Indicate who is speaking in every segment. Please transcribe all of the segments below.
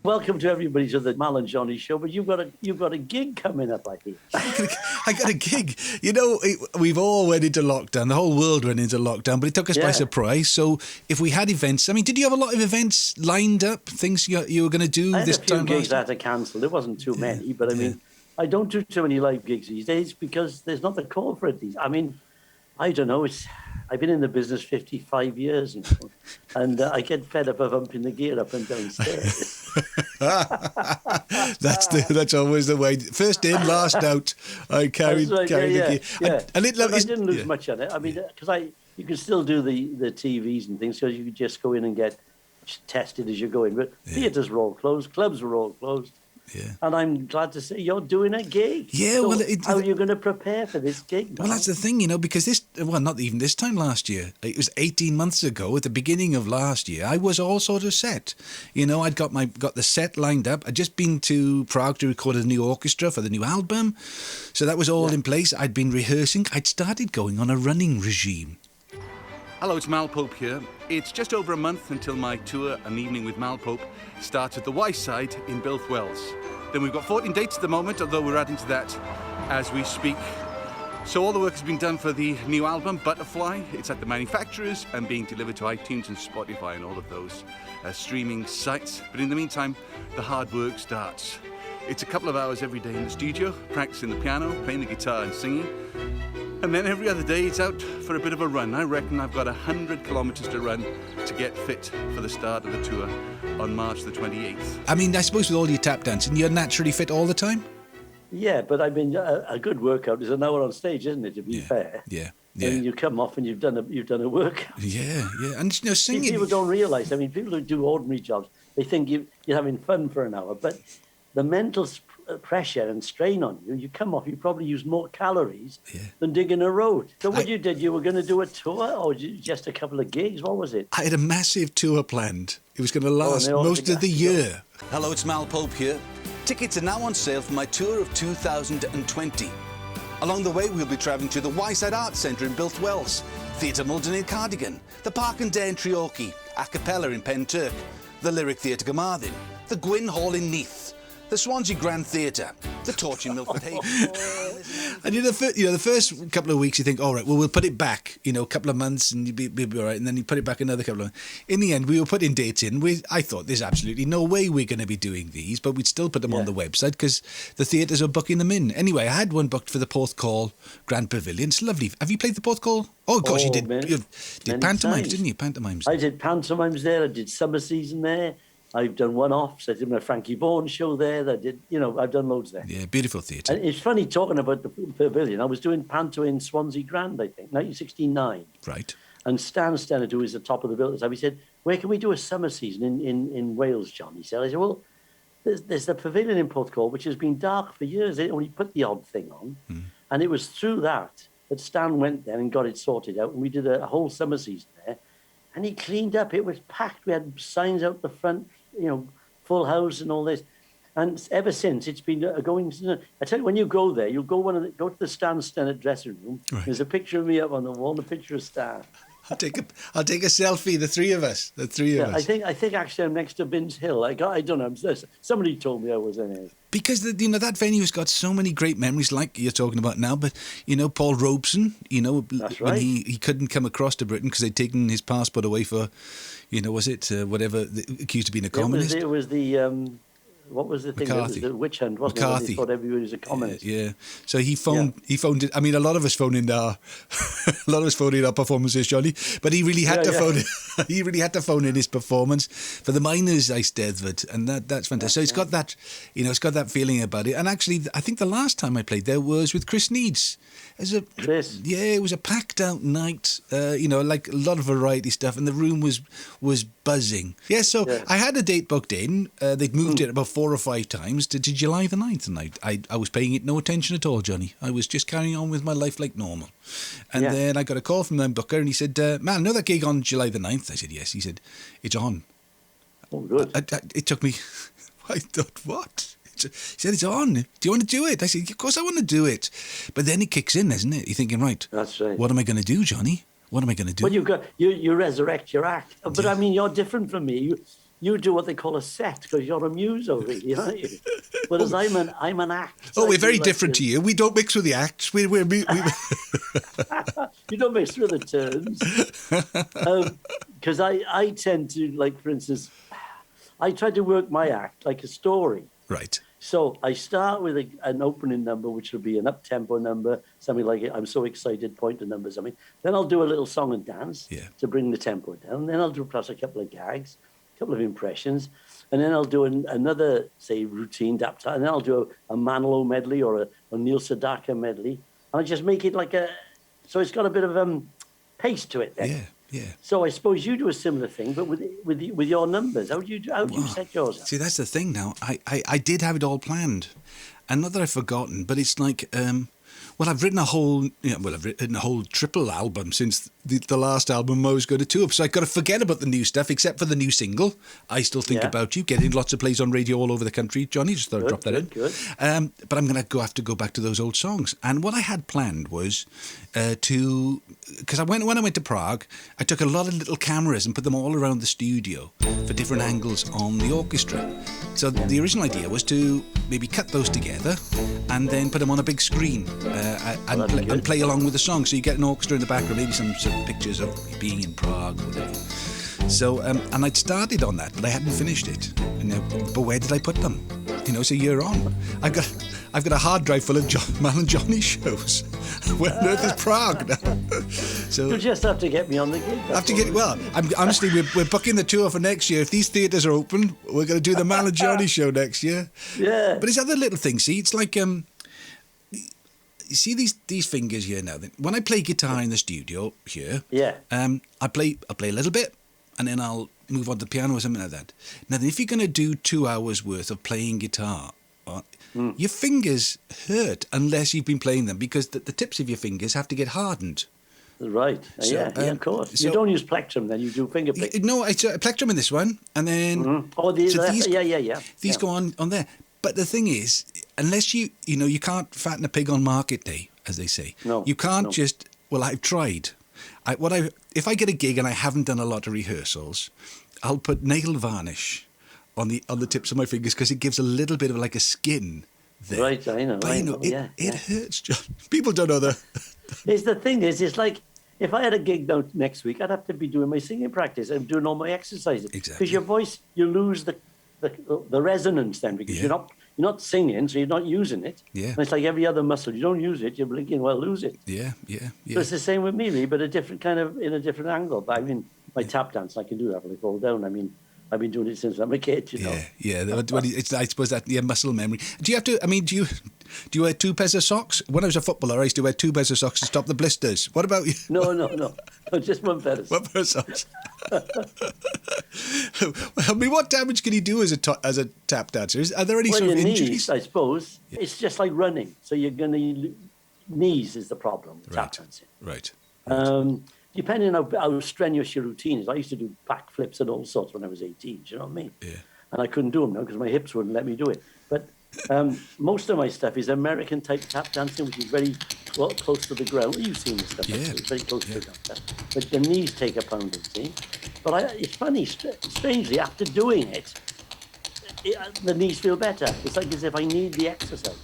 Speaker 1: Welcome to everybody to the Mal and Johnny show, but you've got a gig coming up, I think.
Speaker 2: I got a gig. You know, we've all went into lockdown. The whole world went into lockdown, but it took us by surprise. So if we had events, I mean, did you have a lot of events lined up, things you were going to do this time?
Speaker 1: I had a few gigs I had to cancel. There wasn't too many, but I mean, I don't do too many live gigs these days because there's not the call for it. I mean, I don't know. I've been in the business 55 years, and I get fed up of humping the gear up and downstairs.
Speaker 2: That's always the way. First in, last out. I carried the gear.
Speaker 1: Yeah. I didn't lose much on it. I mean, because you can still do the TVs and things, so you could just go in and get tested as you're going. But theatres were all closed, clubs were all closed. Yeah. And I'm glad to say you're doing a gig.
Speaker 2: Yeah,
Speaker 1: so
Speaker 2: well...
Speaker 1: how are you going to prepare for this gig now?
Speaker 2: Well, that's the thing, you know, because not even this time last year. It was 18 months ago, at the beginning of last year, I was all sort of set. You know, I'd got the set lined up. I'd just been to Prague to record a new orchestra for the new album. So that was all in place. I'd been rehearsing. I'd started going on a running regime.
Speaker 3: Hello, it's Mal Pope here. It's just over a month until my tour, An Evening with Mal Pope, starts at the Y-Side in Builth-Wells. Then we've got 14 dates at the moment, although we're adding to that as we speak. So all the work has been done for the new album, Butterfly. It's at the manufacturers and being delivered to iTunes and Spotify and all of those streaming sites. But in the meantime, the hard work starts. It's a couple of hours every day in the studio, practicing the piano, playing the guitar and singing. And then every other day it's out for a bit of a run. I reckon I've got 100 kilometres to run to get fit for the start of the tour on March the 28th.
Speaker 2: I mean, I suppose with all your tap dancing, you're naturally fit all the time?
Speaker 1: Yeah, but I mean, a good workout is an hour on stage, isn't it, to be fair?
Speaker 2: Yeah.
Speaker 1: And you come off and you've done a workout.
Speaker 2: Yeah. And, you know, singing...
Speaker 1: People don't realise, I mean, people who do ordinary jobs, they think you're having fun for an hour, but the mental pressure and strain on you come off, you probably use more calories than digging a road. So what you did, you were going to do a tour or just a couple of gigs? What was it?
Speaker 2: I had a massive tour planned. It was going to last most of the year.
Speaker 4: Hello, it's Mal Pope here. Tickets are now on sale for my tour of 2020. Along the way, we'll be travelling to the Y-Side Arts Centre in Builth-Wells, Theatre Malden in Cardigan, the Park and Day in Treorchy, A Cappella in Penturk, the Lyric Theatre Carmarthen, the Gwyn Hall in Neath, the Swansea Grand Theatre, the Torch in Milford Haven.
Speaker 2: And the first couple of weeks you think, all right, well, we'll put it back, a couple of months and you'll be all right. And then you put it back another couple of months. In the end, we were putting dates in. I thought there's absolutely no way we're going to be doing these, but we'd still put them on the website because the theatres are booking them in. Anyway, I had one booked for the Porthcawl Grand Pavilion. It's lovely. Have you played the Porthcawl? Oh, gosh, you did. You did pantomimes, didn't you? Pantomimes.
Speaker 1: I did pantomimes there. I did summer season there. I've done one-offs. I did my Frankie Vaughan show there. I've done loads there.
Speaker 2: Yeah, beautiful theatre.
Speaker 1: And it's funny talking about the pavilion. I was doing panto in Swansea Grand, I think, 1969.
Speaker 2: Right.
Speaker 1: And Stan Stennett, who is the top of the building, he said, where can we do a summer season in Wales, John? He said, well, there's the pavilion in Porthcawl, which has been dark for years. They only put the odd thing on. And it was through that Stan went there and got it sorted out. And we did a whole summer season there. And he cleaned up. It was packed. We had signs out the front, full house and all this. And ever since, it's been going... I tell you, when you go there, you'll go to the Stan Stennett dressing room. Right. There's a picture of me up on the wall, and a picture of Stan.
Speaker 2: I'll take a selfie, the three of us.
Speaker 1: I think actually I'm next to Binns Hill. I don't know. Somebody told me I was in it.
Speaker 2: Because that venue's got so many great memories, like you're talking about now. But Paul Robeson,
Speaker 1: That's right.
Speaker 2: When he couldn't come across to Britain because they'd taken his passport away for, was it whatever, accused of being a communist?
Speaker 1: It was the. What was the thing?
Speaker 2: McCarthy.
Speaker 1: It was the witch hunt, wasn't
Speaker 2: McCarthy.
Speaker 1: it? They thought everybody was a communist.
Speaker 2: Yeah. So he phoned it. I mean, a lot of us phoned in our performances, Johnny. But he really had to phone it. He really had to phone in his performance for the Miners Eisteddfod, and that's fantastic. So it's got that, it's got that feeling about it. And actually, I think the last time I played there was with Chris Needs.
Speaker 1: Chris.
Speaker 2: Yeah, it was a packed out night. Like a lot of variety stuff, and the room was buzzing. Yeah, so I had a date booked in. They'd moved it about 4 or 5 times to July the 9th, and I was paying it no attention at all, Johnny. I was just carrying on with my life like normal. And then I got a call from the booker, and he said, man, know that gig on July the 9th? I said, yes. He said, it's on.
Speaker 1: Oh, good.
Speaker 2: It took me... I thought, what? He said, it's on. Do you want to do it? I said, of course I want to do it. But then it kicks in, isn't it? You're thinking, right,
Speaker 1: that's right.
Speaker 2: What am I going to do, Johnny? What am I going to do?
Speaker 1: Well, you resurrect your act. But I mean, you're different from me. you do what they call a set because you're a muso, really, aren't you? Whereas I'm an act.
Speaker 2: Oh,
Speaker 1: I
Speaker 2: we're
Speaker 1: do
Speaker 2: very
Speaker 1: like
Speaker 2: different to you. We don't mix with the acts. We
Speaker 1: You don't mix with the turns. Because I tend to, like, for instance, I try to work my act like a story.
Speaker 2: Right.
Speaker 1: So I start with an opening number, which will be an up-tempo number, something like I'm so excited, pointer number, something. Then I'll do a little song and dance to bring the tempo down. Then I'll do plus a couple of gags, a couple of impressions. And then I'll do another, say, routine dap. And then I'll do a Manilow medley or a Neil Sedaka medley. And I just make it like so it's got a bit of pace to it then.
Speaker 2: Yeah. Yeah.
Speaker 1: So I suppose you do a similar thing, but with your numbers. How do you set yours up?
Speaker 2: See, that's the thing now. I did have it all planned. And not that I've forgotten, but it's like, I've written a whole triple album since the last album I was going to tour. So I've got to forget about the new stuff, except for the new single, I Still Think About You, getting lots of plays on radio all over the country. Johnny, just thought I'd drop that in.
Speaker 1: Good.
Speaker 2: But I'm going to have to go back to those old songs. And what I had planned was because when I went to Prague, I took a lot of little cameras and put them all around the studio for different angles on the orchestra. So the original idea was to maybe cut those together and then put them on a big screen and play along with the song. So you get an orchestra in the background, maybe some sort of pictures of being in Prague or whatever. So, and I'd started on that, but I hadn't finished it. But where did I put them? It's a year on. I've got a hard drive full of Mal and Johnny shows. Where on earth is Prague now? So
Speaker 1: You just have to get me on the gig.
Speaker 2: Honestly, we're booking the tour for next year. If these theatres are open, we're going to do the Mal and Johnny show next year.
Speaker 1: Yeah.
Speaker 2: But it's other little things. See, it's like you see these fingers here now. When I play guitar in the studio here, I play a little bit, and then I'll move on to the piano or something like that. Now, then, if you're going to do 2 hours worth of playing guitar, your fingers hurt unless you've been playing them because the tips of your fingers have to get hardened.
Speaker 1: Right.
Speaker 2: So,
Speaker 1: of course.
Speaker 2: so-
Speaker 1: You don't use plectrum, then you do finger pick.
Speaker 2: No, it's a plectrum in this one, and then
Speaker 1: Oh,
Speaker 2: so these
Speaker 1: yeah.
Speaker 2: go on there. But the thing is, unless you can't fatten a pig on market day, as they say.
Speaker 1: No,
Speaker 2: you can't
Speaker 1: no.
Speaker 2: just. Well, I've tried. If I get a gig and I haven't done a lot of rehearsals, I'll put nail varnish on the tips of my fingers because it gives a little bit of like a skin there.
Speaker 1: Right, I know.
Speaker 2: But it hurts, John. People don't know that.
Speaker 1: The thing is, it's like if I had a gig now next week, I'd have to be doing my singing practice and doing all my exercises.
Speaker 2: Exactly.
Speaker 1: Because your voice, you lose the resonance then because you're not singing, so you're not using it.
Speaker 2: Yeah.
Speaker 1: And it's like every other muscle. You don't use it, you're blinking, well, lose it.
Speaker 2: Yeah.
Speaker 1: So it's the same with me, really, but in a different angle. But I mean, my tap dance, I can do that when I fall down. I mean, I've been doing it since I'm a kid, you know.
Speaker 2: Yeah. I suppose that muscle memory. Do you have to? I mean, do you wear 2 pairs of socks? When I was a footballer, I used to wear 2 pairs of socks to stop the blisters. What about you?
Speaker 1: No, just one pair of
Speaker 2: One pair of socks. I mean, what damage can you do as a tap dancer? Are there any sort of
Speaker 1: your
Speaker 2: injuries?
Speaker 1: knees, I suppose. Yeah. It's just like running. So you're going to... Knees is the problem with tap dancing.
Speaker 2: Right.
Speaker 1: Depending on how strenuous your routine is. I used to do backflips and all sorts when I was 18, do you know what I mean?
Speaker 2: Yeah.
Speaker 1: And I couldn't do them now because my hips wouldn't let me do it. But most of my stuff is American-type tap dancing, which is very close to the ground. You've seen this stuff.
Speaker 2: Yeah.
Speaker 1: It's very close to the ground. But your knees take a pounding, see? But it's funny, strangely, after doing it, the knees feel better. It's like as if I need the exercise.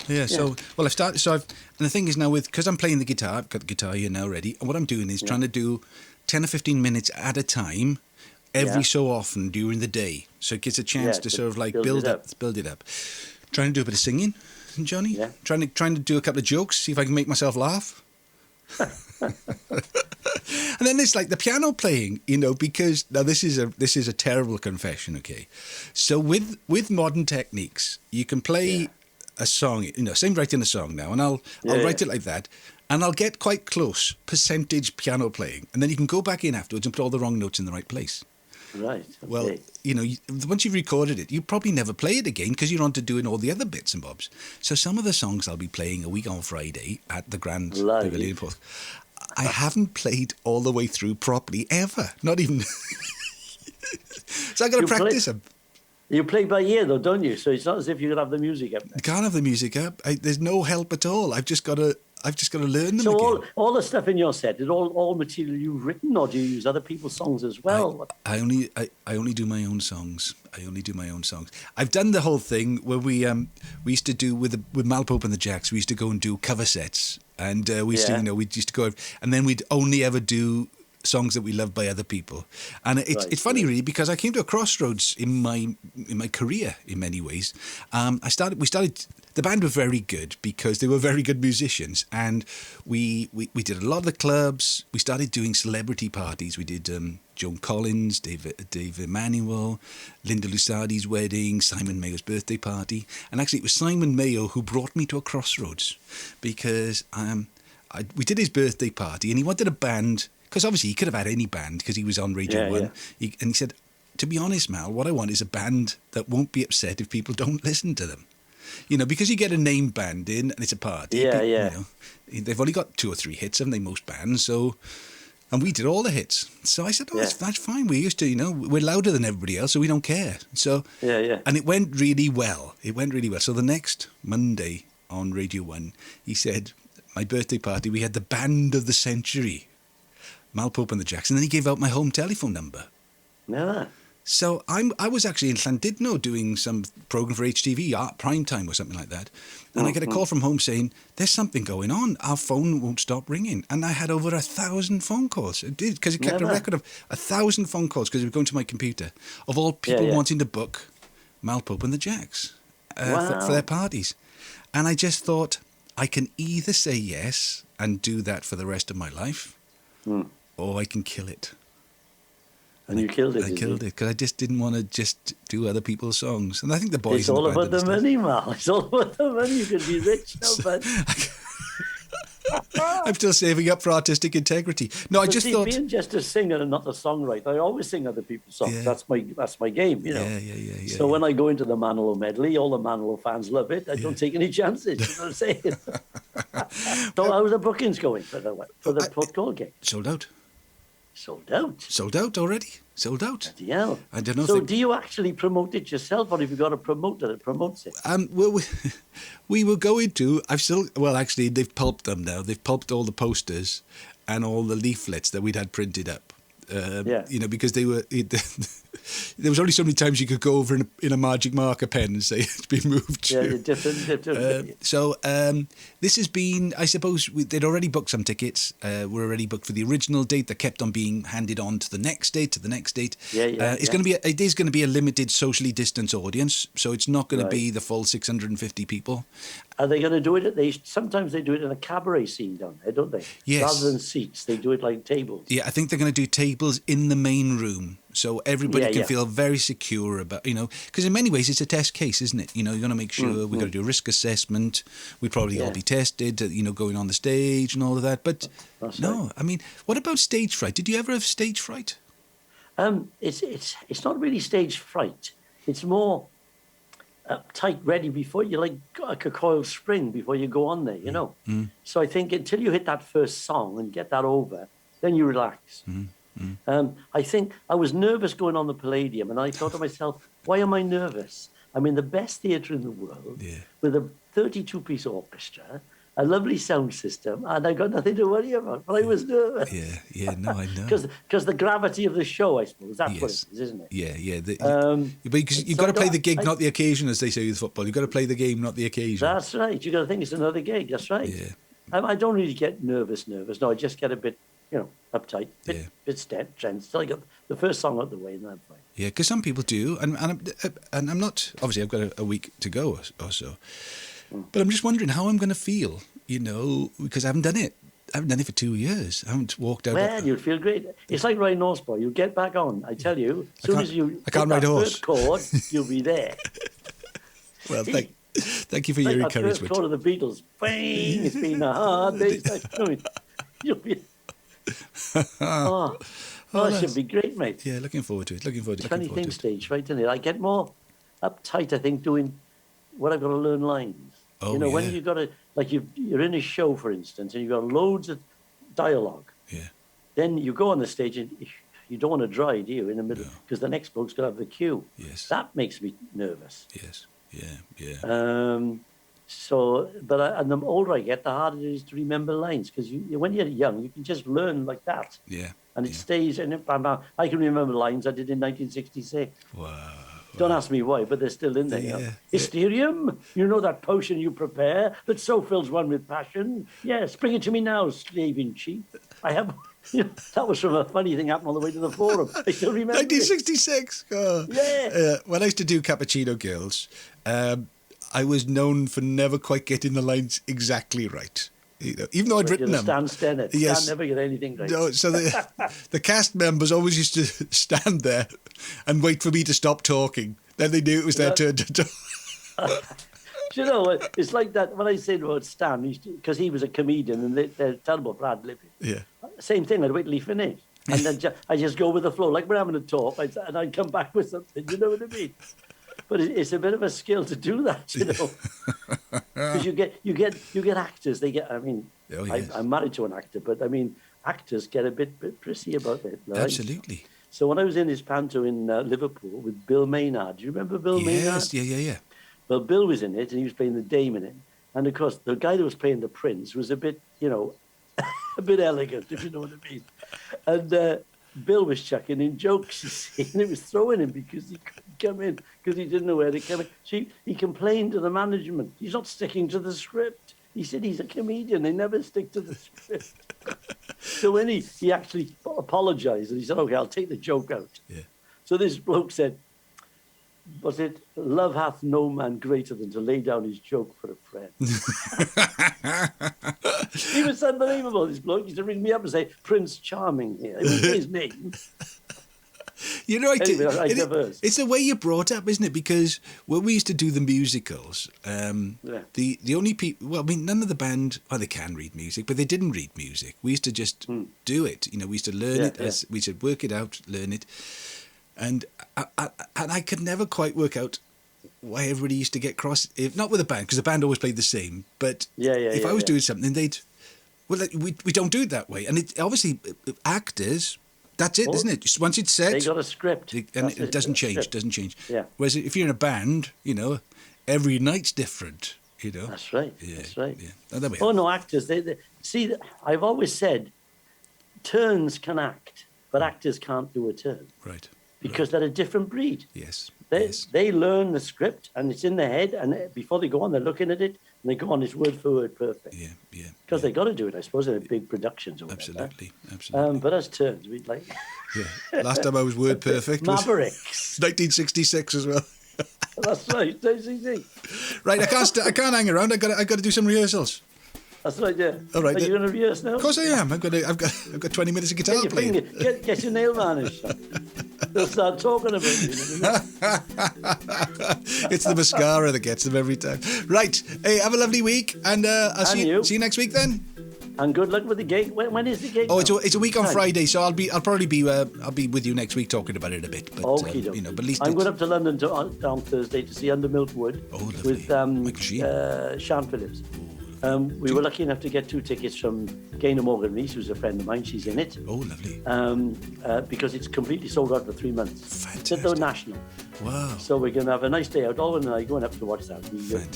Speaker 2: Yeah. So, I've started. And the thing is now because I'm playing the guitar, I've got the guitar here now ready. And what I'm doing is trying to do 10 or 15 minutes at a time, every so often during the day, so it gets a chance to sort of like build it up. Trying to do a bit of singing, Johnny. Yeah. Trying to do a couple of jokes, see if I can make myself laugh. And then it's like the piano playing, because now this is a terrible confession, okay? So with modern techniques, you can play a song, say I'm writing a song now, and I'll write it like that, and I'll get quite close percentage piano playing, and then you can go back in afterwards and put all the wrong notes in the right place.
Speaker 1: Right. Okay.
Speaker 2: Well, once you've recorded it, you probably never play it again because you're on to doing all the other bits and bobs. So some of the songs I'll be playing a week on Friday at the Grand Pavilion. I haven't played all the way through properly ever. Not even. So I got to practice them.
Speaker 1: You play by ear though, don't you? So it's not as if you could have the music up there.
Speaker 2: You can't have the music up. There's no help at all. I've just got to. I've just got to learn them
Speaker 1: So
Speaker 2: again.
Speaker 1: all the stuff in your set, is all material you've written, or do you use other people's songs as well?
Speaker 2: I only do my own songs. I only do my own songs. I've done the whole thing where we used to do with Malpope and the Jacks. We used to go and do cover sets, and we used to we used to go, and then we'd only ever do songs that we loved by other people. And it's funny really, because I came to a crossroads in my career in many ways. We started. The band were very good because they were very good musicians, and we did a lot of the clubs. We started doing celebrity parties. We did Joan Collins, Dave Emanuel, Linda Lusardi's wedding, Simon Mayo's birthday party, and actually it was Simon Mayo who brought me to a crossroads because we did his birthday party, and he wanted a band because obviously he could have had any band because he was on Radio 1, and he said, "To be honest, Mal, what I want is a band that won't be upset if people don't listen to them." You know, because you get a name band in and it's a party.
Speaker 1: Yeah.
Speaker 2: You know, they've only got 2 or 3 hits, haven't they, most bands? So, and we did all the hits. So I said, that's fine. We used to, we're louder than everybody else, so we don't care. So, and it went really well. So the next Monday on Radio 1, he said, my birthday party, we had the band of the century, Malpope and the Jacks. And then he gave out my home telephone number.
Speaker 1: Yeah.
Speaker 2: So I was actually in Llandudno doing some program for HTV, Art Prime Time or something like that. And I get a call from home saying, there's something going on. Our phone won't stop ringing. And I had over 1,000 phone calls. It did, because it kept a record of 1,000 phone calls, because it was going to my computer, of all people wanting to book Malpope and the Jacks for their parties. And I just thought, I can either say yes and do that for the rest of my life, or I can kill it.
Speaker 1: And you killed it.
Speaker 2: I killed it because I just didn't want to just do other people's songs. And I think the boys.
Speaker 1: It's all about the money, Mal. It's all about the money. You can be rich now, but
Speaker 2: I'm still saving up for artistic integrity. No, I just thought
Speaker 1: being just a singer and not a songwriter. I always sing other people's songs.
Speaker 2: Yeah.
Speaker 1: That's my game, you know.
Speaker 2: Yeah.
Speaker 1: So when I go into the Manilow medley, all the Manilow fans love it. I don't take any chances. You know what I'm saying? So how are the bookings going for the Port Call gig?
Speaker 2: Sold out.
Speaker 1: Sold out.
Speaker 2: Sold out already. Sold out.
Speaker 1: Bloody hell.
Speaker 2: I don't know.
Speaker 1: So do you actually promote it yourself, or have you got a promoter that promotes it?
Speaker 2: Well, we were going to. Actually, they've pulped them now. They've pulped all the posters and all the leaflets that we'd had printed up. Because they were. There was only so many times you could go over in a magic marker pen and say it's been moved.
Speaker 1: Yeah, different.
Speaker 2: So this has been, I suppose, they'd already booked some tickets. Were already booked for the original date that kept on being handed on to the next date, It is going to be a limited socially distanced audience, so it's not going to be the full 650 people.
Speaker 1: Are they going to do it? Sometimes they do it in a cabaret scene down there, don't they?
Speaker 2: Yes.
Speaker 1: Rather than seats, they do it like tables.
Speaker 2: Yeah, I think they're going to do tables in the main room, so everybody can feel very secure about, because in many ways it's a test case, isn't it? You're going to make sure we've got to do a risk assessment. We'd probably all be tested, going on the stage and all of that. But I mean, what about stage fright? Did you ever have stage fright?
Speaker 1: It's not really stage fright. It's more tight, ready before you, like a coiled spring before you go on there, So I think until you hit that first song and get that over, then you relax. I think I was nervous going on the Palladium, and I thought to myself, why am I nervous? I'm in the best theatre in the world with a 32-piece orchestra, a lovely sound system, and I got nothing to worry about. But I was nervous.
Speaker 2: No, I know.
Speaker 1: Because the gravity of the show, I suppose, that's what it is, isn't it?
Speaker 2: But you've got to play the gig, not the occasion, as they say with football. You've got to play the game, not the occasion.
Speaker 1: That's right. You've got to think it's another gig. That's right.
Speaker 2: Yeah.
Speaker 1: I don't really get nervous. No, I just get a bit, uptight, bit tense. Till I got the first song out the way, and I'm fine.
Speaker 2: Yeah, because some people do, and I'm not. Obviously, I've got a week to go or so, but I'm just wondering how I'm going to feel, because I haven't done it. I haven't done it for 2 years. I haven't walked out.
Speaker 1: Well, you'll feel great. It's like riding horse, boy. You'll get back on. I tell you, as soon as you
Speaker 2: I can't ride horse.
Speaker 1: First chord, you'll be there.
Speaker 2: Well, thank you for your encouragement.
Speaker 1: That first chord of the Beatles. Bang! It's been a hard day. You'll be. That should be great, mate.
Speaker 2: Yeah, looking forward to it.
Speaker 1: Funny thing, stage, right, isn't it? I get more uptight, I think, doing what I've got to learn lines. When you've got to, like you're in a show, for instance, and you've got loads of dialogue.
Speaker 2: Yeah.
Speaker 1: Then you go on the stage and you don't want to dry, do you, in the middle? Because the next bloke's going to have the cue.
Speaker 2: Yes.
Speaker 1: That makes me nervous.
Speaker 2: Yes. Yeah.
Speaker 1: So, and the older I get, the harder it is to remember lines, because when you're young, you can just learn like that.
Speaker 2: Yeah.
Speaker 1: And it stays. And I can remember lines I did in 1966.
Speaker 2: Wow.
Speaker 1: Don't ask me why, but they're still in there. You know?
Speaker 2: Yeah.
Speaker 1: Hysterium, you know that potion you prepare that so fills one with passion? Yes, bring it to me now, slave in chief. I have. You know, that was from a funny thing happened on the way to the forum. I still remember.
Speaker 2: 1966. Oh.
Speaker 1: Yeah.
Speaker 2: When I used to do Cappuccino Girls, I was known for never quite getting the lines exactly right. You know, even though I'd written them.
Speaker 1: Stan Stennett.
Speaker 2: Yes.
Speaker 1: Stan never get anything right.
Speaker 2: No, so the cast members always used to stand there and wait for me to stop talking. Then they knew it was their turn to talk.
Speaker 1: Do you know, it's like that when I said about Stan, because he was a comedian and they're terrible Brad Libby.
Speaker 2: Yeah.
Speaker 1: Same thing, I'd wait till he finished. And then I just go with the flow, like we're having a talk, and I'd come back with something, you know what I mean? But it's a bit of a skill to do that, you know. Because you get actors, they get, I mean,
Speaker 2: Oh, yes.
Speaker 1: I'm married to an actor, but I mean, actors get a bit prissy about it. Right?
Speaker 2: Absolutely.
Speaker 1: So when I was in his panto in Liverpool with Bill Maynard, do you remember Bill Maynard?
Speaker 2: Yes, yeah.
Speaker 1: Well, Bill was in it, and he was playing the dame in it. And, of course, the guy that was playing the prince was a bit, you know, a bit elegant, if you know what I mean. And Bill was chucking in jokes, you see, and it was throwing him because he couldn't come in, because he didn't know where to come in. So he complained to the management. He's not sticking to the script. He said he's a comedian. They never stick to the script. So when he actually apologized, and he said, okay, I'll take the joke out.
Speaker 2: Yeah.
Speaker 1: So this bloke said, was it, love hath no man greater than to lay down his joke for a friend. He was unbelievable, this bloke. He used to ring me up and say, Prince Charming here. It was his name.
Speaker 2: You know,
Speaker 1: digress.
Speaker 2: it's the way you're brought up, isn't it? Because when we used to do the musicals, the only people, well, I mean, none of the band, well, they can read music, but they didn't read music. We used to just do it. You know, we used to learn it, as we should work it out, learn it. And I could never quite work out why everybody used to get cross, if not with the band, because the band always played the same. But if I was doing something, they'd, well, we don't do it that way. And it obviously, actors, that's it, isn't it? Once it's set,
Speaker 1: they got a script,
Speaker 2: and it doesn't change.
Speaker 1: Yeah.
Speaker 2: Whereas if you're in a band, you know, every night's different. You know.
Speaker 1: That's right.
Speaker 2: Yeah,
Speaker 1: that's right.
Speaker 2: Yeah.
Speaker 1: Oh no, actors. They see. I've always said, turns can act, but actors can't do a turn.
Speaker 2: Right.
Speaker 1: Because they're a different breed.
Speaker 2: Yes.
Speaker 1: They learn the script and it's in their head, and before they go on, they're looking at it and they go on, it's word for word perfect.
Speaker 2: Yeah.
Speaker 1: Because they got to do it, I suppose, in big productions or whatever.
Speaker 2: Absolutely.
Speaker 1: But as turns, we'd like.
Speaker 2: Yeah. Last time I was word perfect.
Speaker 1: Mavericks.
Speaker 2: 1966 as well.
Speaker 1: That's right. 1966.
Speaker 2: Right. I can't hang around. I got to do some rehearsals.
Speaker 1: That's right, yeah.
Speaker 2: All right.
Speaker 1: Are you going to rehearse now?
Speaker 2: Of course I am. I've got 20 minutes of guitar playing.
Speaker 1: Get your nail varnish. They'll start talking about you.
Speaker 2: It's the mascara that gets them every time. Right. Hey, have a lovely week, and I'll see you next week then.
Speaker 1: And good luck with the gig. When is the gig?
Speaker 2: Oh, it's a week on Friday, so I'll probably be with you next week talking about it a bit. But
Speaker 1: you know, but at least I'm going up to London on Thursday to see Under Milkwood with Sian Phillips. We were lucky enough to get 2 tickets from Gaynor Morgan Rees, who's a friend of mine. She's in it.
Speaker 2: Oh, lovely.
Speaker 1: Because it's completely sold out for 3 months.
Speaker 2: Fantastic.
Speaker 1: It's at the National.
Speaker 2: Wow.
Speaker 1: So we're going to have a nice day out. Alwyn and I going up to watch that.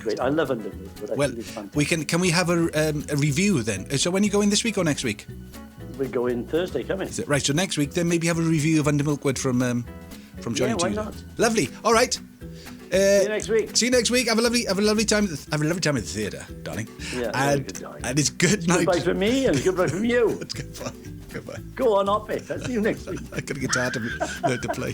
Speaker 1: Great. I love Underwood, but I think it's fantastic.
Speaker 2: Can we have a review then? So when are you going this week or next week?
Speaker 1: We're going Thursday coming.
Speaker 2: Right, so next week then maybe have a review of Under Milkwood from Johnny
Speaker 1: Yeah, why
Speaker 2: Tudor.
Speaker 1: not?
Speaker 2: Lovely. All right.
Speaker 1: See you next week.
Speaker 2: See you next week. Have a lovely time. Have a lovely time at the theatre, darling.
Speaker 1: Yeah,
Speaker 2: and
Speaker 1: good, darling.
Speaker 2: And it's good night.
Speaker 1: Goodbye from me and goodbye from you.
Speaker 2: It's goodbye.
Speaker 1: Go on, up it. I'll see you next week.
Speaker 2: I got a guitar to learn to play.